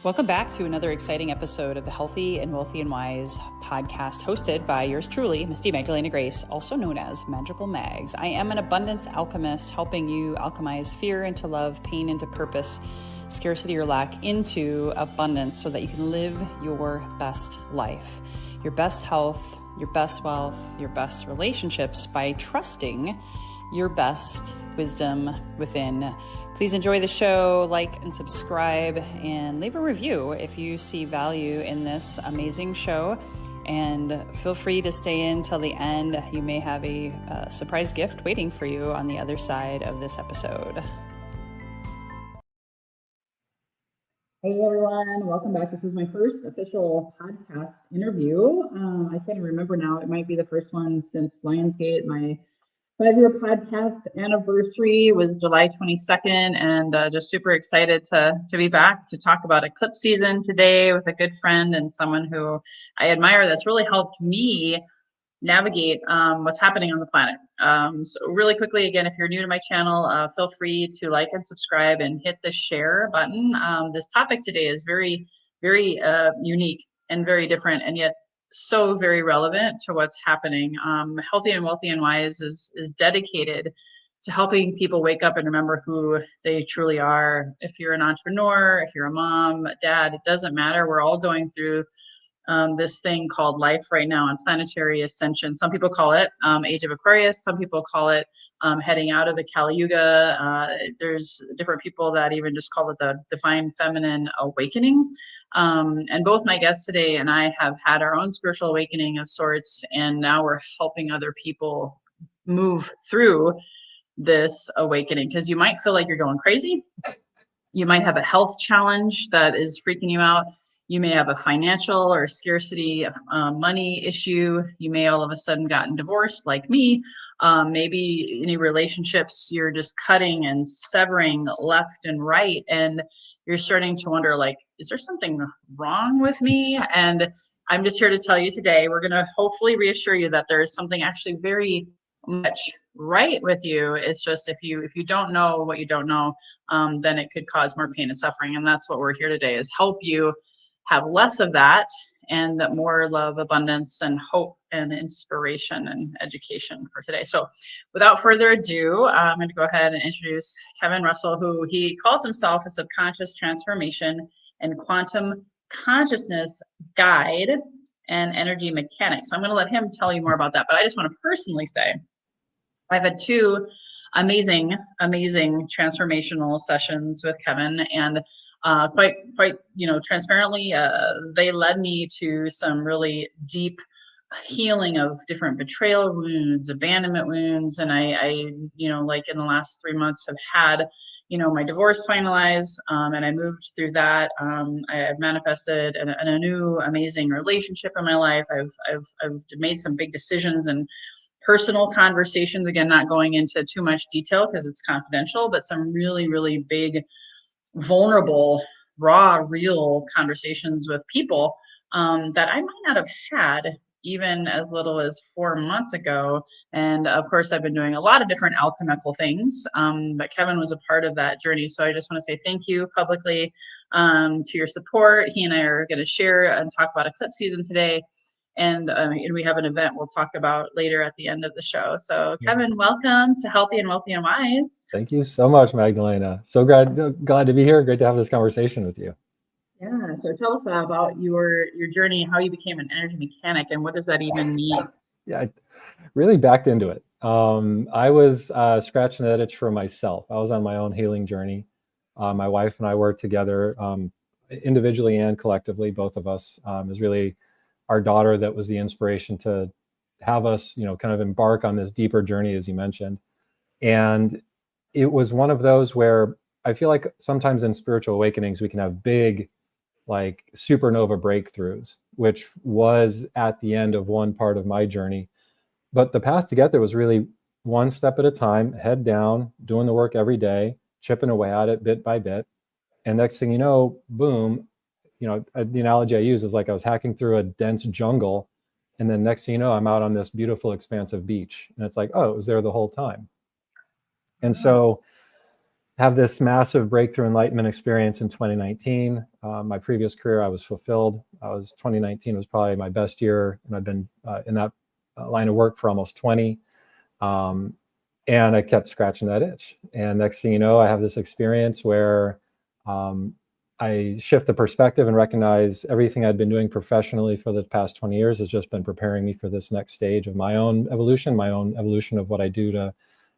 Welcome back to another exciting episode of the Healthy and Wealthy and Wise podcast, hosted by yours truly, Misty Magdalena Grace, also known as Magical Mags. I am an abundance alchemist, helping you alchemize fear into love, pain into purpose, scarcity or lack into abundance, so that you can live your best life, your best health, your best wealth, your best relationships by trusting your best wisdom within. Please enjoy the show, like and subscribe, and leave a review if you see value in this amazing show. And feel free to stay in till the end. You may have a surprise gift waiting for you on the other side of this episode. Hey everyone, welcome back. This is my first official podcast interview. I can't even remember now. It might be the first one since Lionsgate. My 5-year podcast anniversary was July 22nd, and just super excited to be back to talk about eclipse season today with a good friend and someone who I admire that's really helped me navigate what's happening on the planet. So really quickly, again, if you're new to my channel, feel free to like and subscribe and hit the share button. This topic today is very, very unique and very different, and yet so very relevant to what's happening. Healthy and Wealthy and Wise is dedicated to helping people wake up and remember who they truly are. If you're an entrepreneur, if you're a mom, a dad, it doesn't matter. We're all going through this thing called life right now on planetary ascension. Some people call it Age of Aquarius. Some people call it heading out of the Kali Yuga. There's different people that even just call it the Divine Feminine Awakening. And both my guests today and I have had our own spiritual awakening of sorts, and now we're helping other people move through this awakening, because you might feel like you're going crazy. You might have a health challenge that is freaking you out. You may have a financial or scarcity money issue. You may all of a sudden gotten divorced like me. Maybe any relationships you're just cutting and severing left and right. And you're starting to wonder, like, is there something wrong with me? And I'm just here to tell you today, we're going to hopefully reassure you that there is something actually very much right with you. It's just if you don't know what you don't know, then it could cause more pain and suffering. And that's what we're here today, is help you have less of that and more love, abundance, and hope and inspiration and education for today. So without further ado, I'm going to go ahead and introduce Kevin Russell, who he calls himself a subconscious transformation and quantum consciousness guide and energy mechanic. So I'm going to let him tell you more about that. But I just want to personally say I've had 2 amazing transformational sessions with Kevin, and quite transparently, they led me to some really deep healing of different betrayal wounds, abandonment wounds. And I like in the last 3 months have had my divorce finalized, and I moved through that. I've manifested a new amazing relationship in my life. I've made some big decisions and personal conversations, again, not going into too much detail because it's confidential, but some really, really big, vulnerable, raw, real conversations with people that I might not have had even as little as 4 months ago. And of course, I've been doing a lot of different alchemical things, but Kevin was a part of that journey. So I just want to say thank you publicly to your support. He and I are going to share and talk about eclipse season today. And we have an event we'll talk about later at the end of the show. So Kevin, welcome to Healthy and Wealthy and Wise. Thank you so much, Magdalena. So glad to be here. Great to have this conversation with you. Yeah, so tell us about your journey, how you became an energy mechanic, and what does that even mean? Yeah, I really backed into it. I was scratching that itch for myself. I was on my own healing journey. My wife and I worked together individually and collectively, both of us. It was really our daughter that was the inspiration to have us, kind of embark on this deeper journey, as you mentioned. And it was one of those where I feel like sometimes in spiritual awakenings, we can have big, like supernova breakthroughs, which was at the end of one part of my journey. But the path to get there was really one step at a time, head down, doing the work every day, chipping away at it bit by bit. And next thing you know, boom, the analogy I use is like I was hacking through a dense jungle, and then next thing you know, I'm out on this beautiful expansive beach. And it's like, oh, it was there the whole time. And so have this massive breakthrough enlightenment experience in 2019. My previous career, I was fulfilled. 2019 was probably my best year, and I've been in that line of work for almost 20. And I kept scratching that itch. And next thing you know, I have this experience where I shift the perspective and recognize everything I'd been doing professionally for the past 20 years has just been preparing me for this next stage of my own evolution of what I do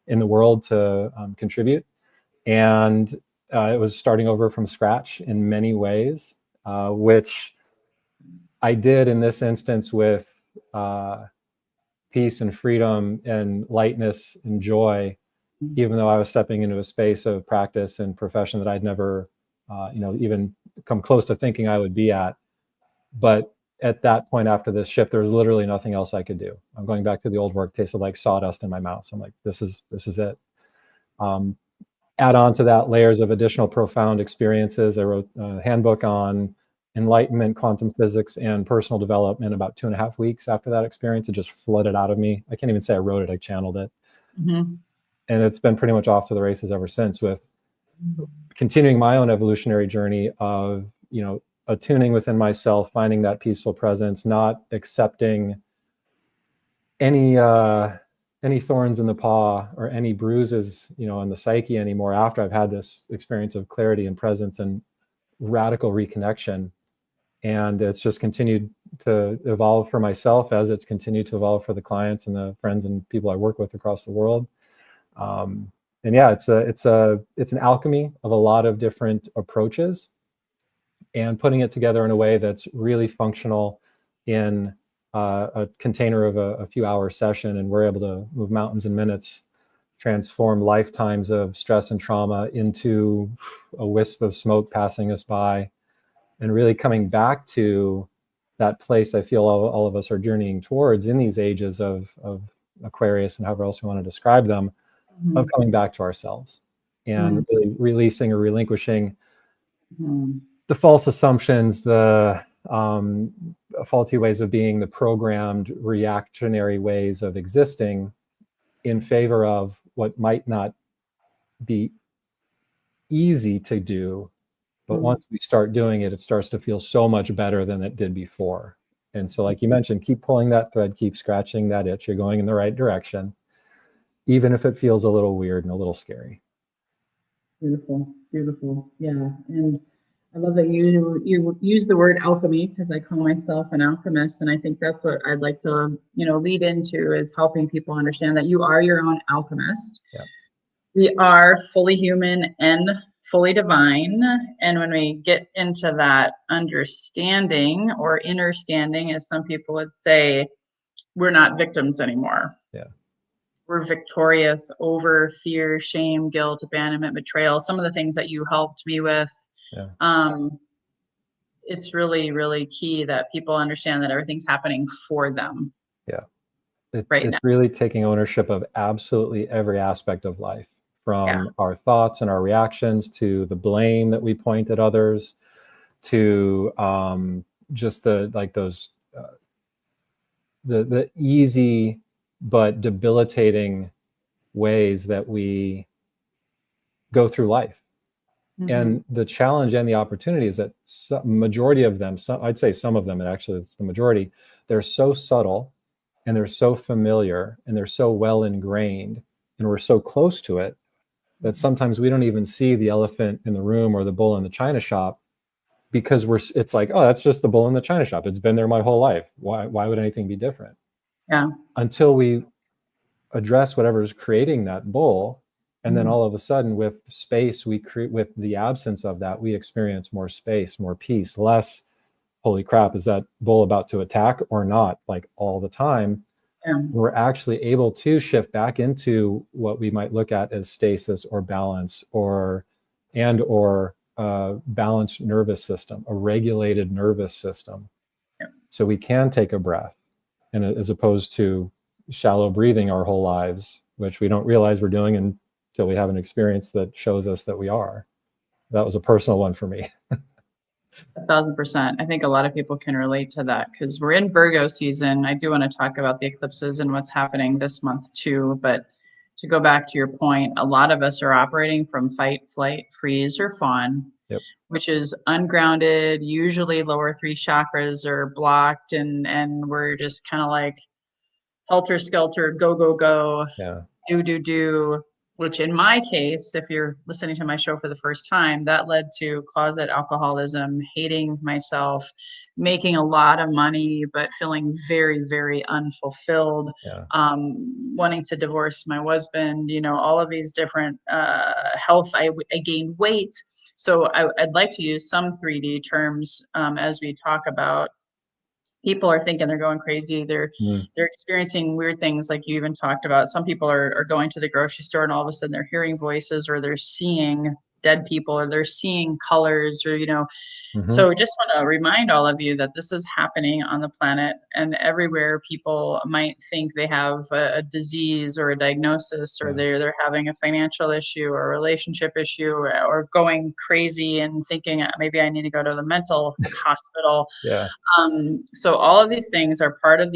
in the world to contribute. And it was starting over from scratch in many ways, which I did in this instance with peace and freedom and lightness and joy, even though I was stepping into a space of practice and profession that I'd never, even come close to thinking I would be at. But at that point after this shift, there was literally nothing else I could do. I'm going back to the old work, tasted like sawdust in my mouth. So I'm like, this is it. Add on to that layers of additional profound experiences. I wrote a handbook on enlightenment, quantum physics, and personal development about 2.5 weeks after that experience. It just flooded out of me. I can't even say I wrote it, I channeled it. And it's been pretty much off to the races ever since, with continuing my own evolutionary journey of, attuning within myself, finding that peaceful presence, not accepting any thorns in the paw or any bruises, in the psyche anymore after I've had this experience of clarity and presence and radical reconnection. And it's just continued to evolve for myself as it's continued to evolve for the clients and the friends and people I work with across the world. And yeah, it's an alchemy of a lot of different approaches, and putting it together in a way that's really functional in a container of a few hour session. And we're able to move mountains in minutes, transform lifetimes of stress and trauma into a wisp of smoke passing us by, and really coming back to that place I feel all of us are journeying towards in these ages of Aquarius and however else we want to describe them, of coming back to ourselves and really releasing or relinquishing the false assumptions, the faulty ways of being, the programmed reactionary ways of existing, in favor of what might not be easy to do. But once we start doing it, it starts to feel so much better than it did before. And so, like you mentioned, keep pulling that thread, keep scratching that itch. You're going in the right direction, even if it feels a little weird and a little scary. Beautiful, beautiful. Yeah. And I love that you use the word alchemy, because I call myself an alchemist. And I think that's what I'd like to, lead into, is helping people understand that you are your own alchemist. Yeah. We are fully human and fully divine. And when we get into that understanding, or understanding, as some people would say, we're not victims anymore. Yeah. We're victorious over fear, shame, guilt, abandonment, betrayal, some of the things that you helped me with. Yeah. It's really, really key that people understand that everything's happening for them. Yeah. It's now. Really taking ownership of absolutely every aspect of life, from our thoughts and our reactions, to the blame that we point at others, to just the easy but debilitating ways that we go through life. And the challenge and the opportunity is that majority of them, I'd say some of them, and actually it's the majority, they're so subtle and they're so familiar and they're so well ingrained, and we're so close to it that sometimes we don't even see the elephant in the room or the bull in the china shop, because it's like, oh, that's just the bull in the china shop. It's been there my whole life. Why would anything be different? Yeah. Until we address whatever's creating that bull. And then all of a sudden, with space, with the absence of that, we experience more space, more peace, less, holy crap, is that bull about to attack or not? Like, all the time. Yeah. We're actually able to shift back into what we might look at as stasis or balance, or balanced nervous system, a regulated nervous system. Yeah. So we can take a breath, and as opposed to shallow breathing our whole lives, which we don't realize we're doing until we have an experience that shows us that we are. That was a personal one for me. 1,000%. I think a lot of people can relate to that, because we're in Virgo season. I do want to talk about the eclipses and what's happening this month too, but to go back to your point, a lot of us are operating from fight, flight, freeze, or fawn, Yep. which is ungrounded. Usually lower three chakras are blocked, and we're just kind of like helter skelter, go, go, go, Yeah. do, which in my case, if you're listening to my show for the first time, that led to closet alcoholism, hating myself, making a lot of money, but feeling very, very unfulfilled, Yeah. wanting to divorce my husband, all of these different health. I gained weight. So I'd like to use some 3D terms as we talk about. People are thinking they're going crazy. They're experiencing weird things like you even talked about. Some people are going to the grocery store and all of a sudden they're hearing voices, or they're seeing dead people, or they're seeing colors, or So just want to remind all of you that this is happening on the planet, and everywhere people might think they have a disease or a diagnosis, or they're having a financial issue or a relationship issue, or going crazy and thinking maybe I need to go to the mental hospital. Yeah. So all of these things are part of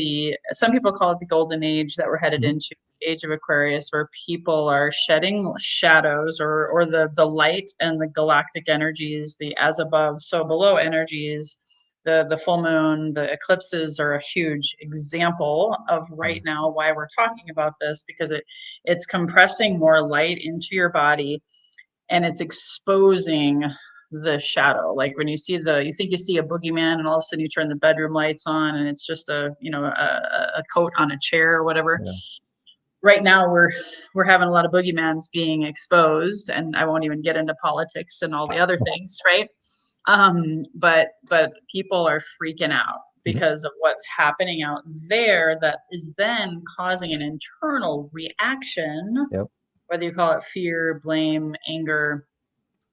some people call it the golden age that we're headed into, age of Aquarius, where people are shedding shadows, or the light and the galactic energies, the as above, so below energies. The full moon, the eclipses are a huge example of right now why we're talking about this, because it's compressing more light into your body, and it's exposing the shadow. Like when you think you see a boogeyman, and all of a sudden you turn the bedroom lights on and it's just a coat on a chair or whatever. Yeah. Right now we're having a lot of boogeymans being exposed, and I won't even get into politics and all the other things, right? But people are freaking out because of what's happening out there, that is then causing an internal reaction. Yep. Whether you call it fear, blame, anger,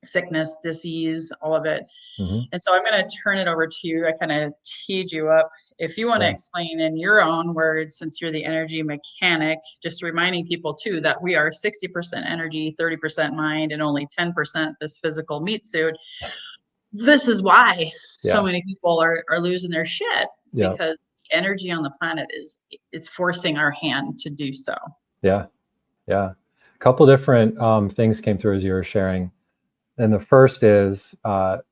sickness, disease, all of it. And so I'm going to turn it over to you. I kind of teed you up. If you want to explain in your own words, since you're the energy mechanic, just reminding people too that we are 60% energy, 30% mind, and only 10% this physical meat suit. This is why so many people are losing their shit, because energy on the planet it's forcing our hand to do so. Yeah. Yeah. A couple different things came through as you were sharing. And the first is to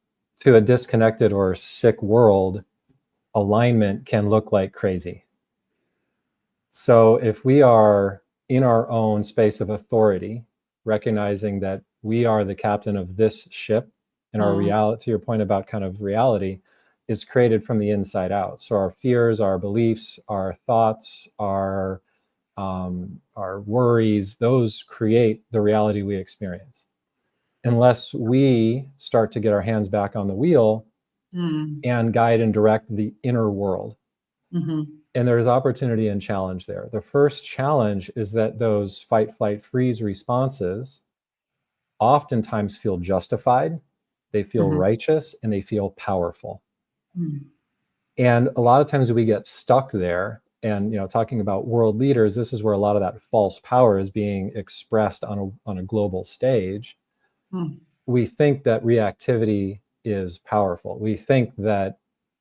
a disconnected or sick world, alignment can look like crazy. So if we are in our own space of authority, recognizing that we are the captain of this ship, and our reality, to your point about kind of reality, is created from the inside out. So our fears, our beliefs, our thoughts, our worries, those create the reality we experience. Unless we start to get our hands back on the wheel and guide and direct the inner world. And there's opportunity and challenge there. The first challenge is that those fight, flight, freeze responses oftentimes feel justified, they feel righteous, and they feel powerful. And a lot of times we get stuck there. And talking about world leaders, this is where a lot of that false power is being expressed on a global stage. We think that reactivity is powerful. We think that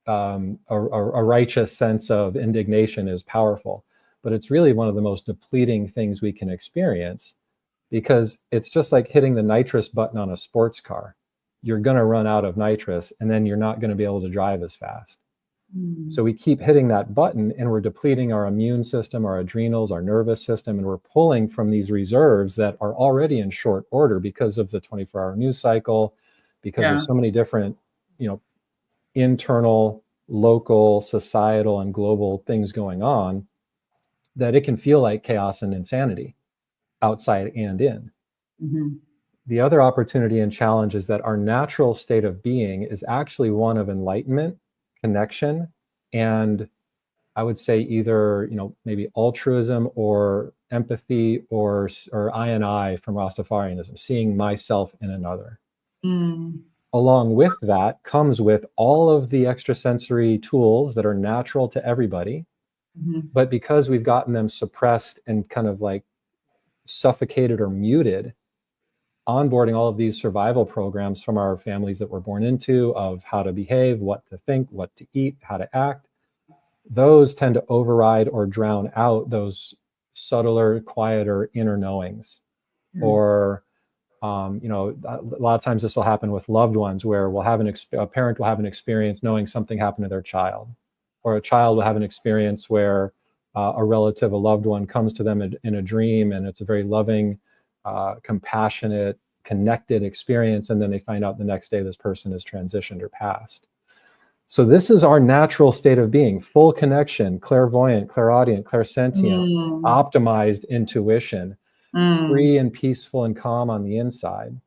a righteous sense of indignation is powerful, but it's really one of the most depleting things we can experience, because it's just like hitting the nitrous button on a sports car. You're going to run out of nitrous, and then you're not going to be able to drive as fast. So we keep hitting that button, and we're depleting our immune system, our adrenals, our nervous system, and we're pulling from these reserves that are already in short order because of the 24-hour news cycle, because of so many different, internal, local, societal, and global things going on, that it can feel like chaos and insanity outside and in. The other opportunity and challenge is that our natural state of being is actually one of enlightenment, connection, and I would say either, maybe altruism or empathy or I and I from Rastafarianism, seeing myself in another. Along with that comes with all of the extrasensory tools that are natural to everybody. But because we've gotten them suppressed and kind of like suffocated or muted, onboarding all of these survival programs from our families that we're born into, of how to behave, what to think, what to eat, how to act, those tend to override or drown out those subtler, quieter inner knowings. Or you know, a lot of times this will happen with loved ones, where we'll have a parent will have an experience knowing something happened to their child, or a child will have an experience where a relative, a loved one, comes to them in a dream, and it's a very loving, compassionate, connected experience, and then they find out the next day this person has transitioned or passed. So this is our natural state of being: full connection, clairvoyant, clairaudient, clairsentient, optimized intuition, free and peaceful and calm on the inside.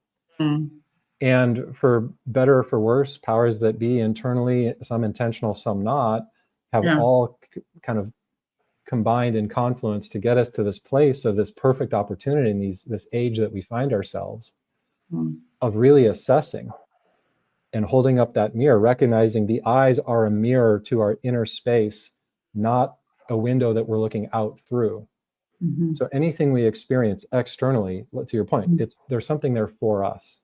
And for better or for worse, powers that be internally, some intentional, some not, have all kind of combined in confluence to get us to this place of this perfect opportunity in this age that we find ourselves, of really assessing and holding up that mirror, recognizing the eyes are a mirror to our inner space, not a window that we're looking out through. So anything we experience externally, to your point, there's something there for us.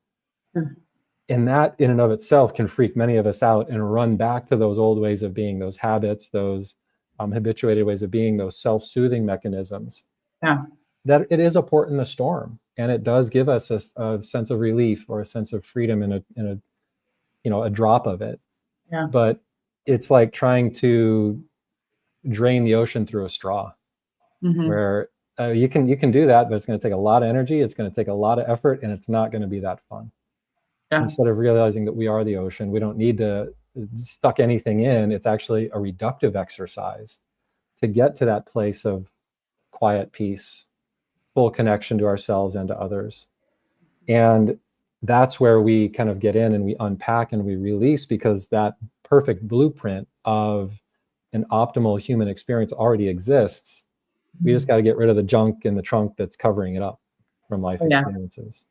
And that in and of itself can freak many of us out and run back to those old ways of being, those habits, those habituated ways of being, those self-soothing mechanisms. That it is a port in the storm, and it does give us a sense of relief or a sense of freedom in a you know, a drop of it. But it's like trying to drain the ocean through a straw. Where you can do that, but it's going to take a lot of energy, it's going to take a lot of effort, and it's not going to be that fun. Instead of realizing that we are the ocean, we don't need to suck anything in. It's actually a reductive exercise to get to that place of quiet peace, full connection to ourselves and to others. And that's where we kind of get in and we unpack and we release, because that perfect blueprint of an optimal human experience already exists. We just got to get rid of the junk in the trunk that's covering it up from life experiences.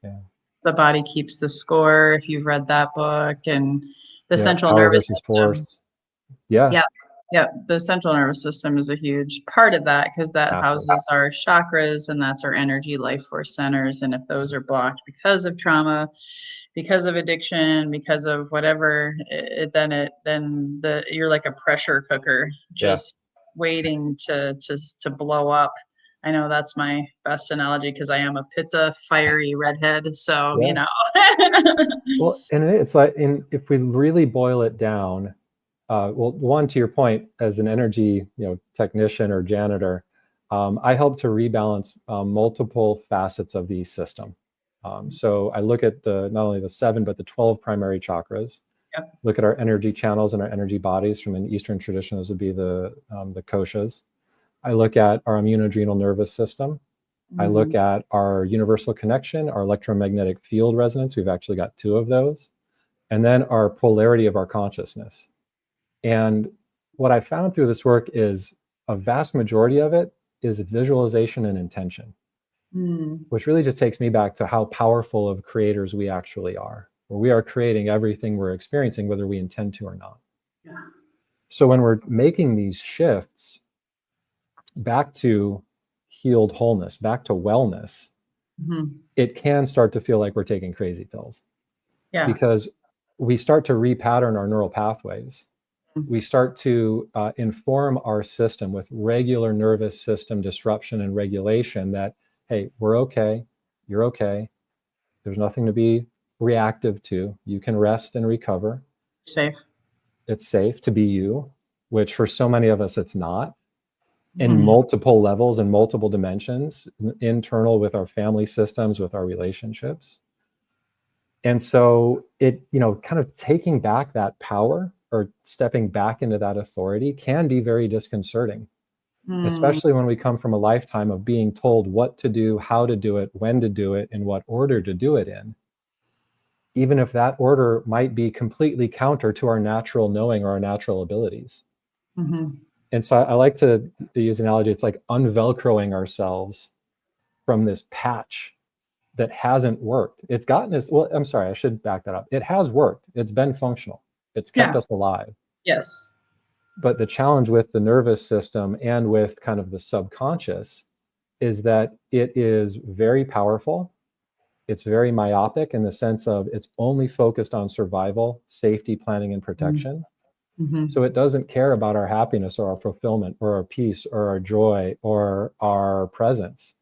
The Body Keeps the Score, if you've read that book, and the central power nervous versus system. Force. The central nervous system is a huge part of that, because that houses our chakras, and that's our energy life force centers. And if those are blocked because of trauma, because of addiction, because of whatever, then you're like a pressure cooker, just waiting to blow up. I know that's my best analogy, because I am a pizza fiery redhead. So, you know. Well, and it's like, if we really boil it down, well, one, to your point, as an energy, you know, technician or janitor, I help to rebalance multiple facets of the system. So I look at not only the 7, but the 12 primary chakras. Look at our energy channels and our energy bodies. From an Eastern tradition, those would be the koshas. I look at our immunoadrenal nervous system. I look at our universal connection, our electromagnetic field resonance. We've actually got 2 of those. And then our polarity of our consciousness. And what I found through this work is a vast majority of it is visualization and intention, which really just takes me back to how powerful of creators we actually are, where we are creating everything we're experiencing, whether we intend to or not. So when we're making these shifts back to healed wholeness, back to wellness, it can start to feel like we're taking crazy pills. Because we start to repattern our neural pathways. We start to inform our system with regular nervous system disruption and regulation that, hey, we're okay, you're okay, there's nothing to be reactive to, you can rest and recover. It's safe to be you, which for so many of us, it's not. In multiple levels and multiple dimensions, internal with our family systems, with our relationships. And so it, you know, kind of taking back that power or stepping back into that authority can be very disconcerting, especially when we come from a lifetime of being told what to do, how to do it, when to do it, in what order to do it in, even if that order might be completely counter to our natural knowing or our natural abilities. And so I like to use an analogy. It's like unvelcroing ourselves from this patch that hasn't worked. It's gotten us, well, I'm sorry, I should back that up. It has worked. It's been functional. It's kept us alive. But the challenge with the nervous system and with kind of the subconscious is that it is very powerful. It's very myopic in the sense of it's only focused on survival, safety, planning, and protection. So it doesn't care about our happiness or our fulfillment or our peace or our joy or our presence.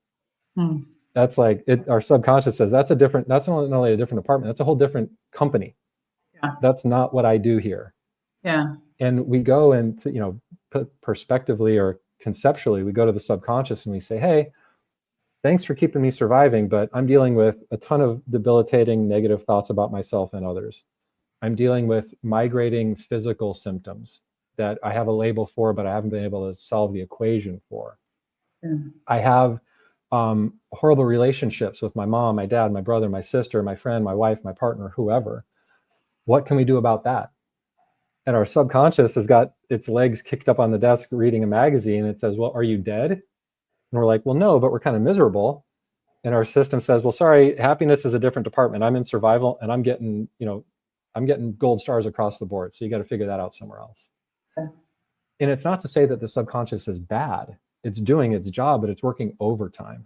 That's like our subconscious says that's not only a different department, that's a whole different company. Yeah. That's not what I do here. Yeah. And we go into, perspectively or conceptually, we go to the subconscious and we say, hey, thanks for keeping me surviving, but I'm dealing with a ton of debilitating negative thoughts about myself and others. I'm dealing with migrating physical symptoms that I have a label for, but I haven't been able to solve the equation for. I have horrible relationships with my mom, my dad, my brother, my sister, my friend, my wife, my partner, whoever. What can we do about that? And our subconscious has got its legs kicked up on the desk reading a magazine. It says, well, are you dead? And we're like, well, no, but we're kind of miserable. And our system says, well, sorry, happiness is a different department. I'm in survival and I'm getting gold stars across the board. So you got to figure that out somewhere else. And it's not to say that the subconscious is bad. It's doing its job, but it's working overtime.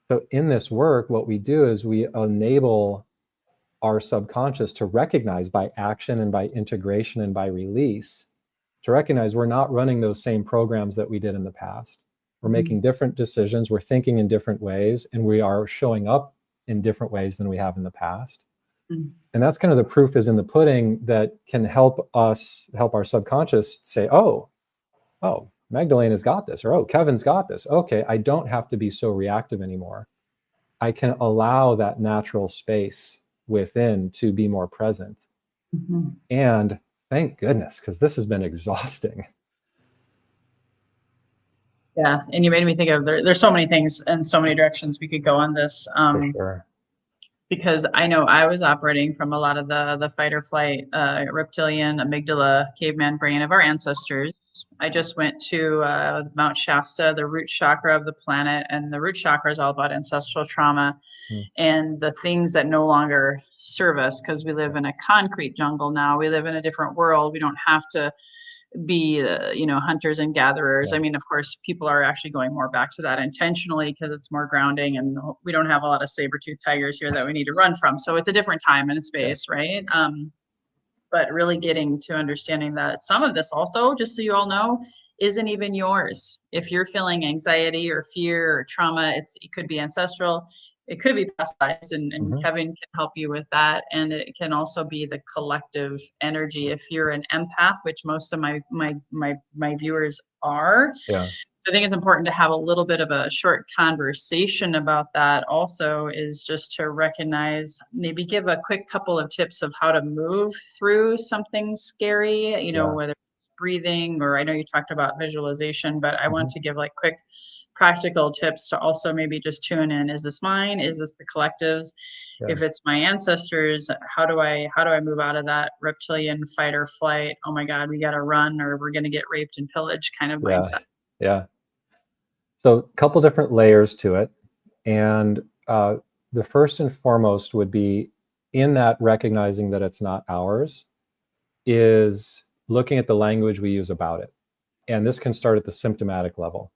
So in this work, what we do is we enable our subconscious to recognize by action and by integration and by release, to recognize we're not running those same programs that we did in the past. We're making different decisions, we're thinking in different ways, and we are showing up in different ways than we have in the past. And that's kind of the proof is in the pudding that can help our subconscious say, oh, Magdalena's got this, or oh, Kevin's got this. Okay, I don't have to be so reactive anymore. I can allow that natural space within to be more present. And thank goodness, because this has been exhausting. Yeah, and you made me think of there's so many things and so many directions we could go on this. For sure. Because I know I was operating from a lot of the fight or flight, reptilian, amygdala, caveman brain of our ancestors. I just went to Mount Shasta, the root chakra of the planet, and the root chakra is all about ancestral trauma and the things that no longer serve us, because we live in a concrete jungle now. We live in a different world. We don't have to be hunters and gatherers. I mean, of course, people are actually going more back to that intentionally because it's more grounding, and we don't have a lot of saber-toothed tigers here that we need to run from. So it's a different time and space, right? But really getting to understanding that some of this also, just so you all know, isn't even yours. If you're feeling anxiety or fear or trauma, it could be ancestral. It could be past lives, and Kevin can help you with that. And it can also be the collective energy. If you're an empath, which most of my viewers are, I think it's important to have a little bit of a short conversation about that. Also, is just to recognize, maybe give a quick couple of tips of how to move through something scary. Whether it's breathing, or I know you talked about visualization, but I want to give like quick practical tips to also maybe just tune in. Is this mine? Is this the collectives? If it's my ancestors, how do I move out of that reptilian fight or flight? Oh my God, we got to run, or we're going to get raped and pillaged kind of mindset. So a couple different layers to it. And the first and foremost would be, in that recognizing that it's not ours, is looking at the language we use about it. And this can start at the symptomatic level.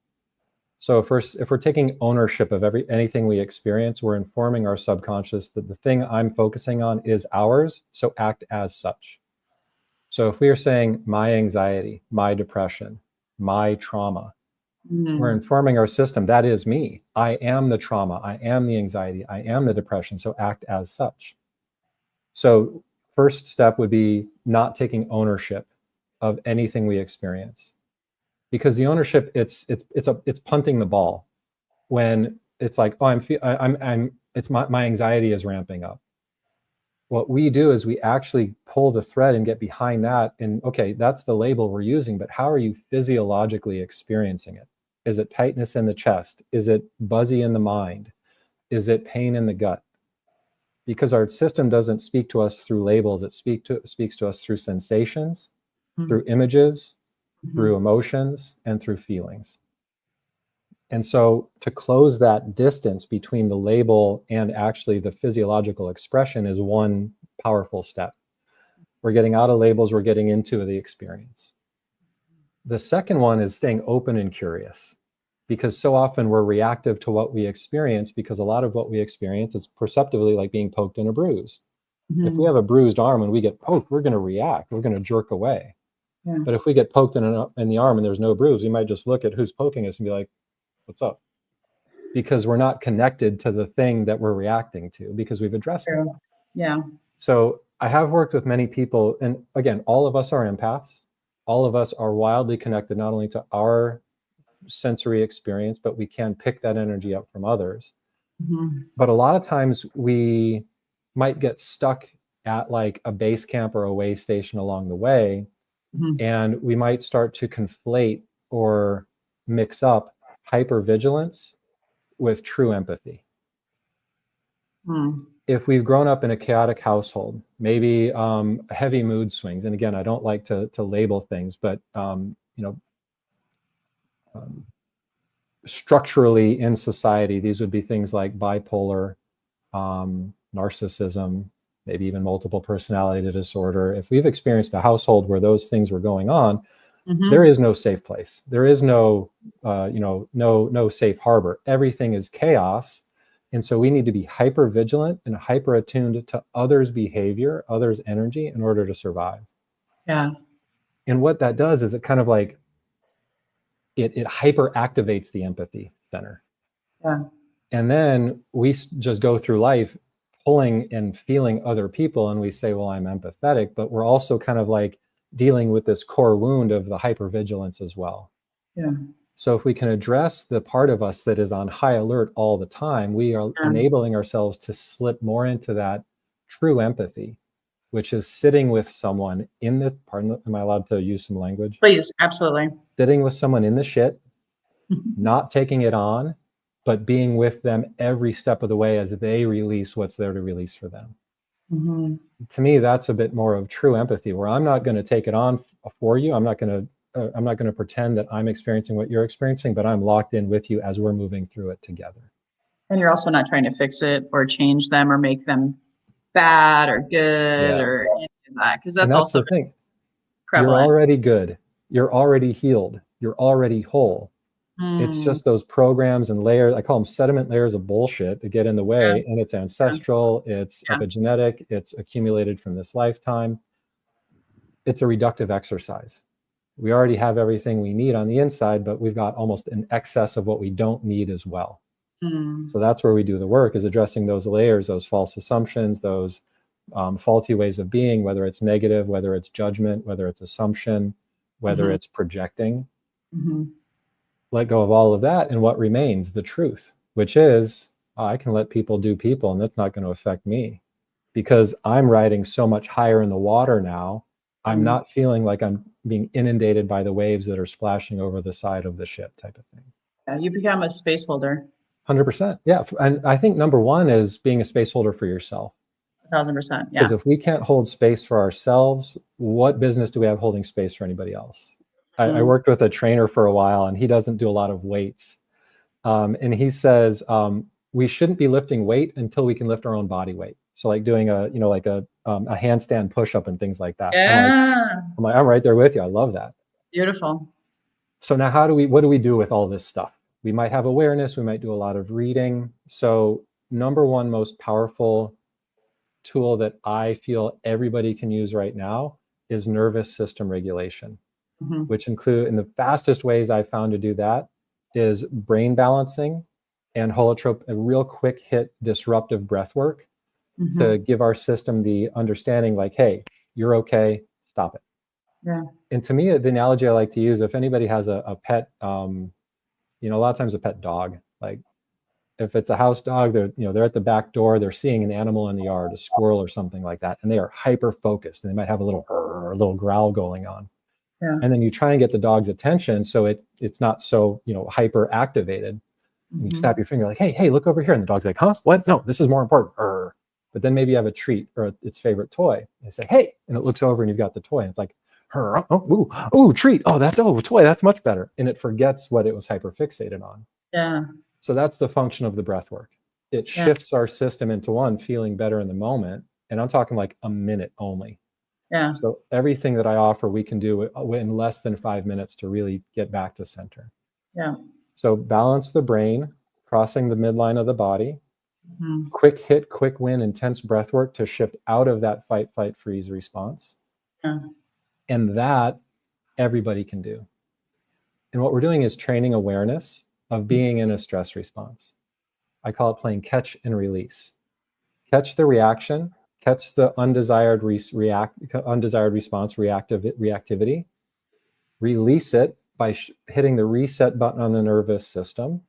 So if we're taking ownership of anything we experience, we're informing our subconscious that the thing I'm focusing on is ours, so act as such. So if we are saying my anxiety, my depression, my trauma, we're informing our system that is me. I am the trauma, I am the anxiety, I am the depression, so act as such. So first step would be not taking ownership of anything we experience. Because the ownership, it's punting the ball when it's like, oh, my anxiety is ramping up. What we do is we actually pull the thread and get behind that, and okay, that's the label we're using, but how are you physiologically experiencing it? Is it tightness in the chest? Is it buzzy in the mind? Is it pain in the gut? Because our system doesn't speak to us through labels, it speaks to us through sensations, through images, through emotions, and through feelings. And so to close that distance between the label and actually the physiological expression is one powerful step. We're getting out of labels, we're getting into the experience. The second one is staying open and curious, because so often we're reactive to what we experience, because a lot of what we experience is perceptively like being poked in a bruise. If we have a bruised arm and we get poked, we're going to react, we're going to jerk away. Yeah. But if we get poked in the arm and there's no bruise, we might just look at who's poking us and be like, what's up? Because we're not connected to the thing that we're reacting to because we've addressed it. Yeah. So I have worked with many people, and again, all of us are empaths. All of us are wildly connected, not only to our sensory experience, but we can pick that energy up from others. Mm-hmm. But a lot of times we might get stuck at like a base camp or a way station along the way. Mm-hmm. And we might start to conflate or mix up hypervigilance with true empathy. If we've grown up in a chaotic household, maybe heavy mood swings, and again, I don't like to label things, but structurally in society, these would be things like bipolar, narcissism, maybe even multiple personality disorder. If we've experienced a household where those things were going on, there is no safe place. There is no, no safe harbor. Everything is chaos. And so we need to be hyper vigilant and hyper attuned to others' behavior, others' energy in order to survive. Yeah. And what that does is it kind of like, it hyper activates the empathy center. Yeah. And then we just go through life pulling and feeling other people. And we say, well, I'm empathetic, but we're also kind of like dealing with this core wound of the hypervigilance as well. Yeah. So if we can address the part of us that is on high alert all the time, we are enabling ourselves to slip more into that true empathy, which is sitting with someone in the, pardon, am I allowed to use some language? Please, absolutely. Sitting with someone in the shit, not taking it on, but being with them every step of the way as they release what's there to release for them. Mm-hmm. To me, that's a bit more of true empathy, where I'm not going to take it on for you. I'm not going to pretend that I'm experiencing what you're experiencing, but I'm locked in with you as we're moving through it together. And you're also not trying to fix it or change them or make them bad or good or any of that, because that's also the thing. prevalent. You're already good. You're already healed. You're already whole. It's just those programs and layers, I call them sediment layers of bullshit that get in the way, and it's ancestral, it's epigenetic, it's accumulated from this lifetime. It's a reductive exercise. We already have everything we need on the inside, but we've got almost an excess of what we don't need as well. So that's where we do the work, is addressing those layers, those false assumptions, those faulty ways of being, whether it's negative, whether it's judgment, whether it's assumption, whether it's projecting. Let go of all of that, and what remains? The truth, which is, I can let people do people, and that's not going to affect me, because I'm riding so much higher in the water now. I'm not feeling like I'm being inundated by the waves that are splashing over the side of the ship, type of thing. Yeah, you become a space holder. 100%. Yeah. And I think number one is being a space holder for yourself. 1,000%. Yeah. Because if we can't hold space for ourselves, what business do we have holding space for anybody else? I worked with a trainer for a while, and he doesn't do a lot of weights. And he says, we shouldn't be lifting weight until we can lift our own body weight. So like doing a handstand push-up and things like that. Yeah. I'm right there with you. I love that. Beautiful. So now what do we do with all this stuff? We might have awareness. We might do a lot of reading. So number one most powerful tool that I feel everybody can use right now is nervous system regulation, which include, in the fastest ways I've found to do that, is brain balancing and holotrope, a real quick hit disruptive breath work to give our system the understanding like, hey, you're okay, stop it. Yeah. And to me, the analogy I like to use, if anybody has a pet, a lot of times a pet dog, like if it's a house dog, they're at the back door, they're seeing an animal in the yard, a squirrel or something like that, and they are hyper focused, and they might have a little growl going on. Yeah. And then you try and get the dog's attention so it's not so hyper activated. You snap your finger like, hey, look over here, and the dog's like, huh, what? No, this is more important. But then maybe you have a treat or its favorite toy, and you say, hey, and it looks over and you've got the toy, and it's like, treat, toy, that's much better, and it forgets what it was hyper fixated on. Yeah. So that's the function of the breath work. It shifts our system into one feeling better in the moment, and I'm talking like a minute only. Yeah. So everything that I offer, we can do in less than 5 minutes to really get back to center. Yeah. So balance the brain, crossing the midline of the body, quick hit, quick win, intense breath work to shift out of that fight, flight, freeze response. Yeah. And that everybody can do. And what we're doing is training awareness of being in a stress response. I call it playing catch and release. Catch the reaction, catch the undesired response, reactivity, release it by hitting the reset button on the nervous system.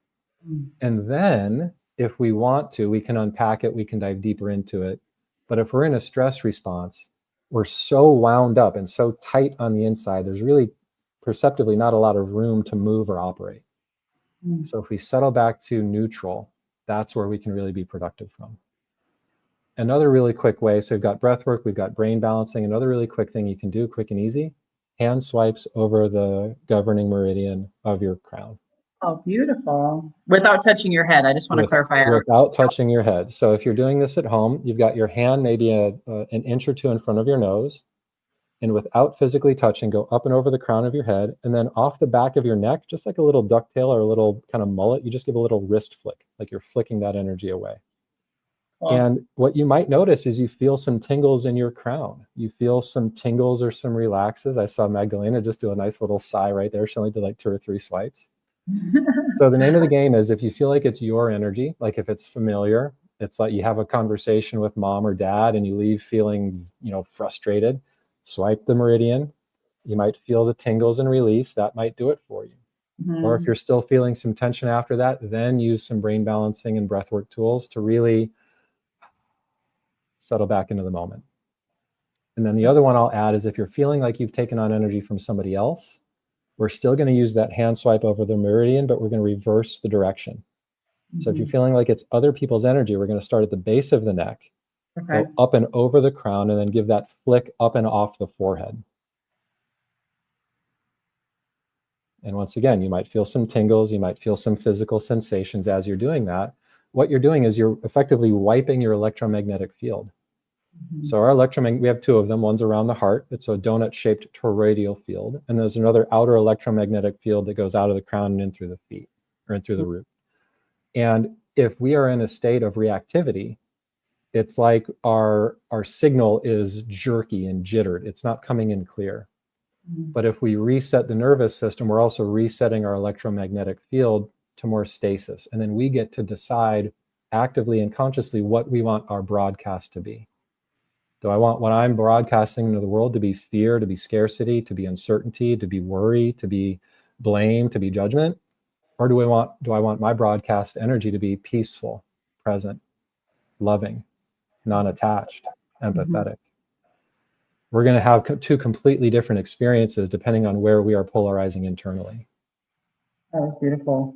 And then if we want to, we can unpack it, we can dive deeper into it. But if we're in a stress response, we're so wound up and so tight on the inside, there's really perceptively not a lot of room to move or operate. So if we settle back to neutral, that's where we can really be productive from. Another really quick way, so we've got breath work, we've got brain balancing. Another really quick thing you can do, quick and easy, hand swipes over the governing meridian of your crown. Oh, beautiful. Without touching your head. I just want to clarify. Without touching your head. So if you're doing this at home, you've got your hand maybe an inch or two in front of your nose, and without physically touching, go up and over the crown of your head, and then off the back of your neck, just like a little ducktail or a little kind of mullet, you just give a little wrist flick, like you're flicking that energy away. Wow. And what you might notice is you feel some tingles in your crown. You feel some tingles or some relaxes. I saw Magdalena just do a nice little sigh right there. She only did like 2 or 3 swipes. So the name of the game is, if you feel like it's your energy, like if it's familiar, it's like you have a conversation with mom or dad and you leave feeling, frustrated, swipe the meridian. You might feel the tingles and release. That might do it for you. Or if you're still feeling some tension after that, then use some brain balancing and breathwork tools to really settle back into the moment. And then the other one I'll add is, if you're feeling like you've taken on energy from somebody else, we're still going to use that hand swipe over the meridian, but we're going to reverse the direction. So if you're feeling like it's other people's energy, we're going to start at the base of the neck, go up and over the crown, and then give that flick up and off the forehead. And once again, you might feel some tingles, you might feel some physical sensations as you're doing that. What you're doing is you're effectively wiping your electromagnetic field. So our electromagnetic, we have 2 of them. One's around the heart. It's a donut-shaped toroidal field. And there's another outer electromagnetic field that goes out of the crown and in through the feet, or in through the root. And if we are in a state of reactivity, it's like our signal is jerky and jittered. It's not coming in clear. But if we reset the nervous system, we're also resetting our electromagnetic field to more stasis. And then we get to decide actively and consciously what we want our broadcast to be. Do I want what I'm broadcasting into the world to be fear, to be scarcity, to be uncertainty, to be worry, to be blame, to be judgment? Or do I want my broadcast energy to be peaceful, present, loving, non-attached, empathetic? We're going to have 2 completely different experiences depending on where we are polarizing internally. That was beautiful.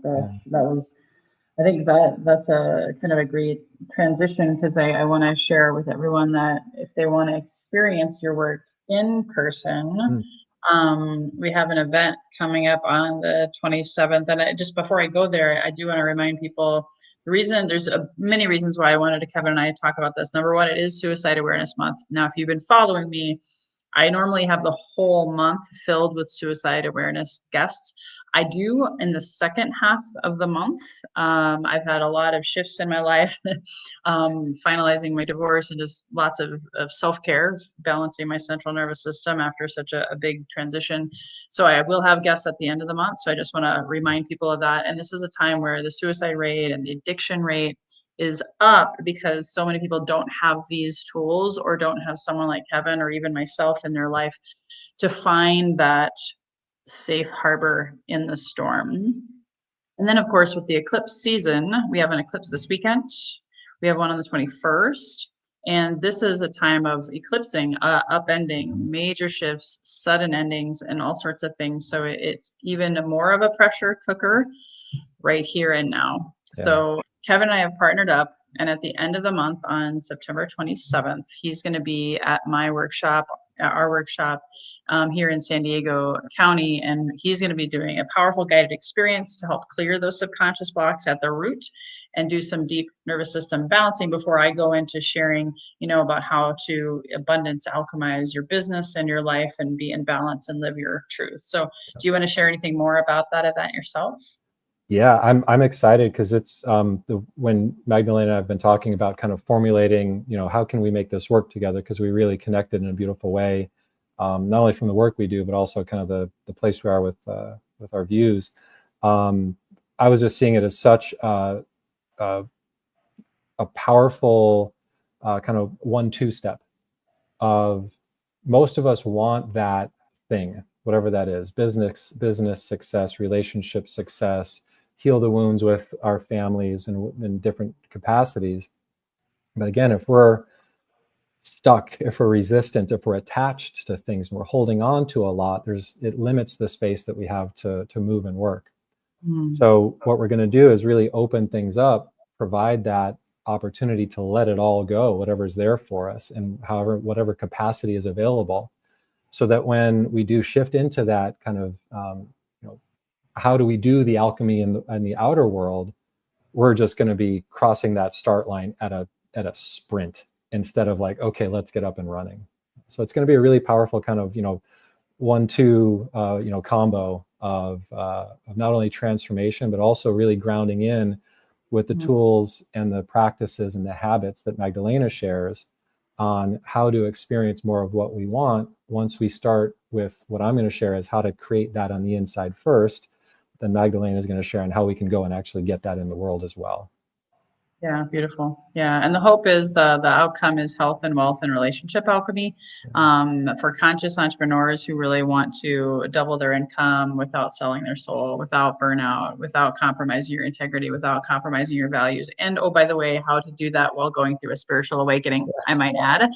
I think that's a kind of a great transition, because I want to share with everyone that if they want to experience your work in person, we have an event coming up on the 27th. And just before I go there, I do want to remind people, the reason, there's many reasons why I wanted to, Kevin and I, talk about this. Number one, it is Suicide Awareness Month. Now, if you've been following me, I normally have the whole month filled with suicide awareness guests. I do in the second half of the month. I've had a lot of shifts in my life, finalizing my divorce and just lots of self-care, balancing my central nervous system after such a big transition. So I will have guests at the end of the month. So I just want to remind people of that. And this is a time where the suicide rate and the addiction rate is up, because so many people don't have these tools, or don't have someone like Kevin or even myself in their life to find that safe harbor in the storm. And then, of course, with the eclipse season, we have an eclipse this weekend. We have one on the 21st. And this is a time of eclipsing, upending, major shifts, sudden endings, and all sorts of things. So it's even more of a pressure cooker right here and now. Yeah. So Kevin and I have partnered up, and at the end of the month on September 27th, he's going to be at our workshop here in San Diego County, and he's going to be doing a powerful guided experience to help clear those subconscious blocks at the root and do some deep nervous system balancing before I go into sharing, about how to abundance alchemize your business and your life and be in balance and live your truth. So do you want to share anything more about that event yourself? Yeah, I'm excited, because it's when Magdalena and I have been talking about kind of formulating, how can we make this work together, because we really connected in a beautiful way. not only from the work we do, but also kind of the place we are with our views. I was just seeing it as such a powerful kind of 1-2 step of, most of us want that thing, whatever that is: business success, relationship success, heal the wounds with our families in different capacities. But again, if we're stuck, if we're resistant, if we're attached to things and we're holding on to a lot, it limits the space that we have to move and work. So what we're going to do is really open things up, provide that opportunity to let it all go, whatever's there for us, and whatever capacity is available, so that when we do shift into that kind of, how do we do the alchemy in the outer world, we're just going to be crossing that start line at a sprint, instead of like, okay, let's get up and running. So it's going to be a really powerful kind of 1-2 combo of not only transformation, but also really grounding in with the tools and the practices and the habits that Magdalena shares on how to experience more of what we want. Once we start with what I'm going to share is how to create that on the inside first, then Magdalena is going to share on how we can go and actually get that in the world as well. Yeah, beautiful. Yeah, and the hope is the outcome is health and wealth and relationship alchemy, for conscious entrepreneurs who really want to double their income without selling their soul, without burnout, without compromising your integrity, without compromising your values. And oh, by the way, how to do that while going through a spiritual awakening, I might add,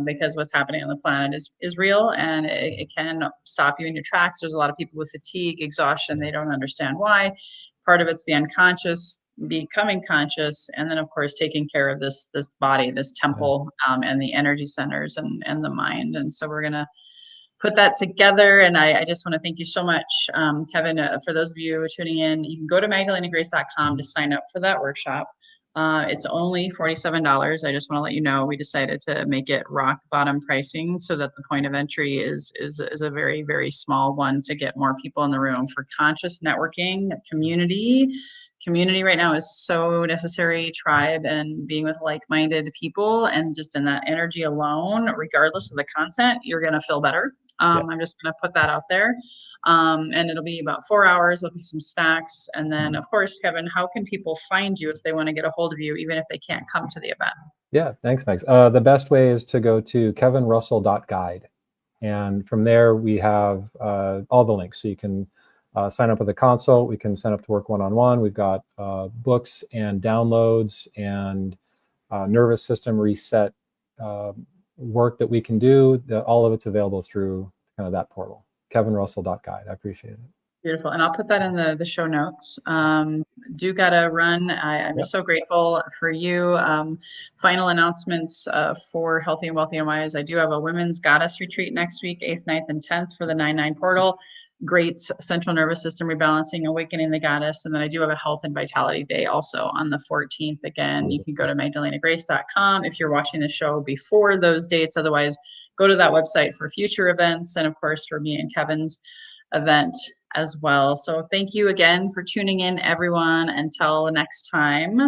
because what's happening on the planet is real, and it can stop you in your tracks. There's a lot of people with fatigue, exhaustion. They don't understand why. Part of it's the unconscious becoming conscious, and then of course taking care of this body, this temple, and the energy centers and the mind. And so we're gonna put that together. And I just want to thank you so much, Kevin. For those of you tuning in, you can go to magdalenagrace.com to sign up for that workshop. It's only $47. I just want to let you know we decided to make it rock bottom pricing, so that the point of entry is a very, very small one, to get more people in the room for conscious networking. Community right now is so necessary. Tribe and being with like-minded people, and just in that energy alone, regardless of the content, you're going to feel better. I'm just going to put that out there. And it'll be about 4 hours. There'll be some snacks. And then, of course, Kevin, how can people find you if they want to get a hold of you, even if they can't come to the event? Yeah, thanks, Max. The best way is to go to kevinrussell.guide. And from there, we have all the links. So you can sign up with a consult. We can sign up to work one-on-one. We've got books and downloads and nervous system reset work that we can do. All of it's available through kind of that portal, kevinrussell.guide. I appreciate it. Beautiful. And I'll put that in the show notes. Do gotta run. I'm just so grateful for you. Final announcements for Healthy and Wealthy and Wise. I do have a Women's Goddess Retreat next week, 8th, 9th, and 10th for the 9/9 portal. Great central nervous system rebalancing, awakening the goddess. And then I do have a health and vitality day also on the 14th. Again, you can go to magdalenagrace.com if you're watching the show before those dates. Otherwise, go to that website for future events, and of course for me and Kevin's event as well. So thank you again for tuning in, everyone. Until next time,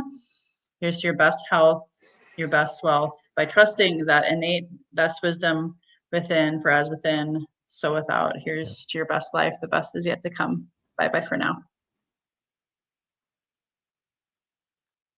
here's to your best health, your best wealth, by trusting that innate best wisdom within, for as within, so without. Here's to your best life. The best is yet to come. Bye-bye for now.